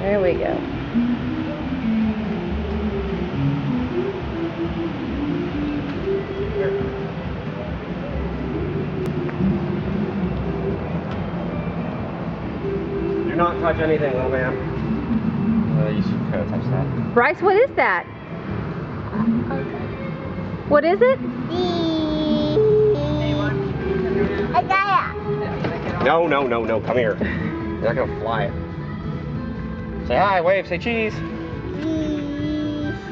There we go. Do not touch anything, little man. You should try to touch that. Bryce, what is that? What is it? No, no, no, no. Come here. You're not gonna fly it. Say hi, wave, say cheese.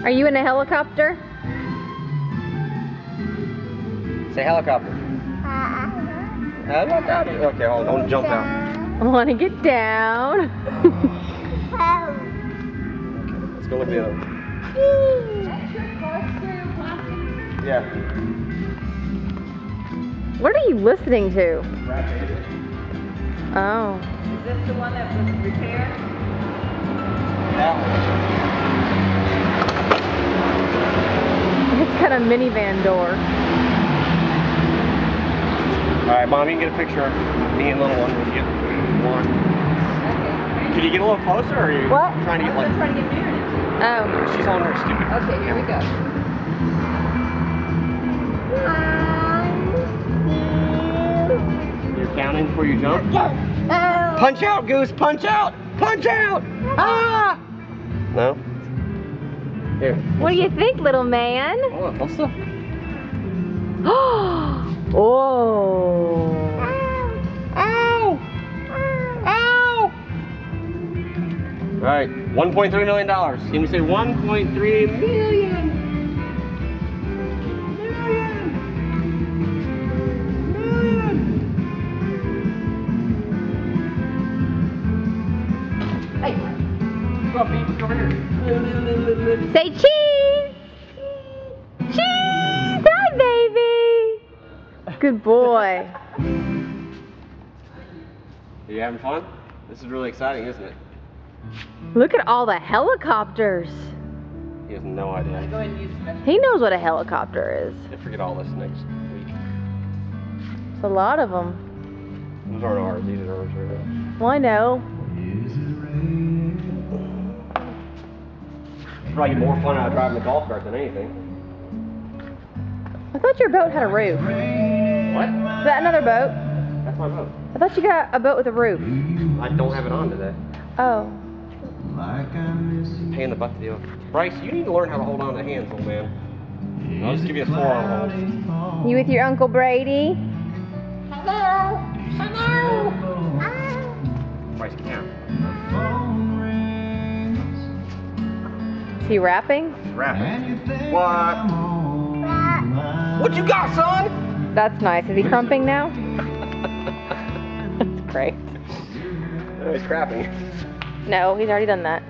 Are you in a helicopter? Say helicopter. Helicopter. Okay, hold on, don't jump out. I want to get down. Okay, let's go look at the other one. Yeah. What are you listening to? Oh. Is this the one that was repaired? That It's got a minivan door. Alright, Mom, you can get a picture of me and little one if you want. Okay. Could you get a little closer, or are you What? trying to get like... I'm trying to get married into. Oh. She's on her stupid. Okay, here we go. You're counting before you jump? Punch out, Goose! Punch out! Punch out! Ah! No? Here. What do you think, little man? Oh, what's up? Oh. Ow! Ow! Alright, $1.3 million. Can you say 1.3 million? Hey, Fluffy, over here. Say cheese! Cheese! Hi, baby! Good boy. Are you having fun? This is really exciting, isn't it? Look at all the helicopters. He has no idea. Go ahead and use special. He knows what a helicopter is. I forget all this next week. It's a lot of them. Those aren't ours, these are ours right now. Well, I know. Probably get more fun out of driving the golf cart than anything. I thought your boat had a roof. What? Is that another boat? That's my boat. I thought you got a boat with a roof. I don't have it on today. Oh. Pain in the butt to deal with. Bryce, you need to learn how to hold on to hands, old man. I'll just give you a forearm hold. You with your Uncle Brady? Hello. Hello. Bryce, count. Is he rapping? He's rapping. What? What you got, son? That's nice. Is he crumping now? That's great. Oh, he's crapping. No, he's already done that.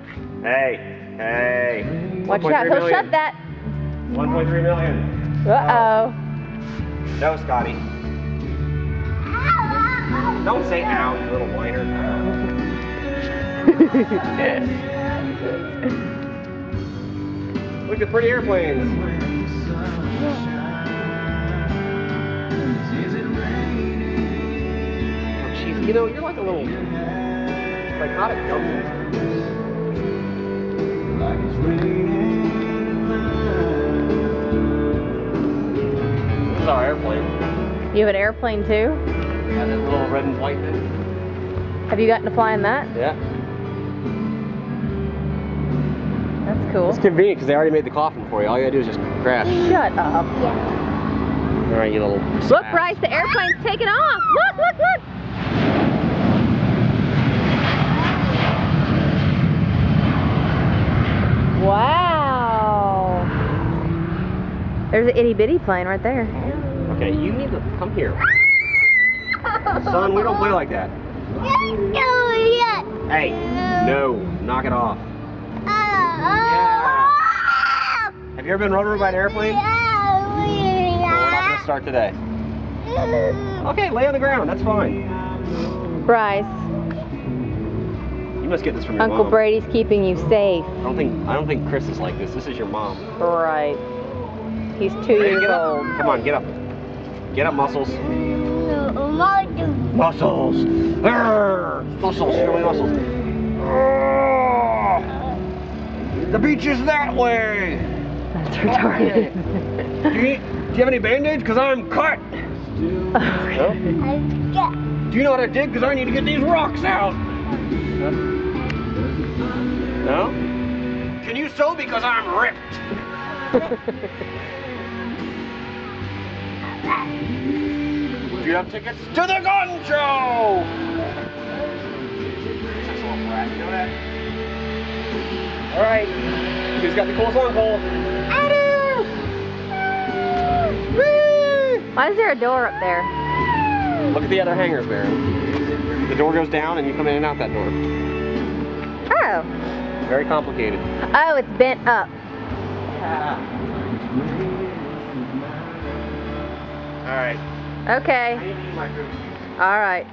Hey, hey. Watch out, he'll shut that. 1.3 million. Uh-oh. No, Scotty. Don't say ow, you little whiner. Look at pretty airplanes. Oh, jeez, you know, you're like a little psychotic dummy. This is our airplane. You have an airplane too? Yeah, that little red and white thing. Have you gotten to fly in that? Yeah. That's cool. It's convenient because they already made the coffin for you. All you gotta do is just crash. Shut up. All right, you little. Look, Bryce, the airplane's taking off. Look, look, look. Wow. There's an itty bitty plane right there. Okay, you need to come here. Son, we don't play like that. Hey, no, knock it off. Yeah. Have you ever been run over by an airplane? No, we're not gonna start today. Okay, lay on the ground. That's fine. Bryce, You must get this from your Uncle mom. Brady's keeping you safe. I don't think Chris is like this. This is your mom. Right. He's 2 years Get up. old. Come on, get up. Get up, muscles. Muscles. Arrgh. Muscles. Show me muscles. beach is that way. That's retarded. Do you have any band-aids? Because I'm cut. No? Do you know how to dig? Because I need to get these rocks out. No? Can you sew? Because I'm ripped. Do you have tickets to the gun show? Alright. Who's got the coolest long pole? I do! Why is there a door up there? Look at the other hangers there. The door goes down and you come in and out that door. Oh. Very complicated. Oh, it's bent up. Alright. Okay. I need to eat my food. All right.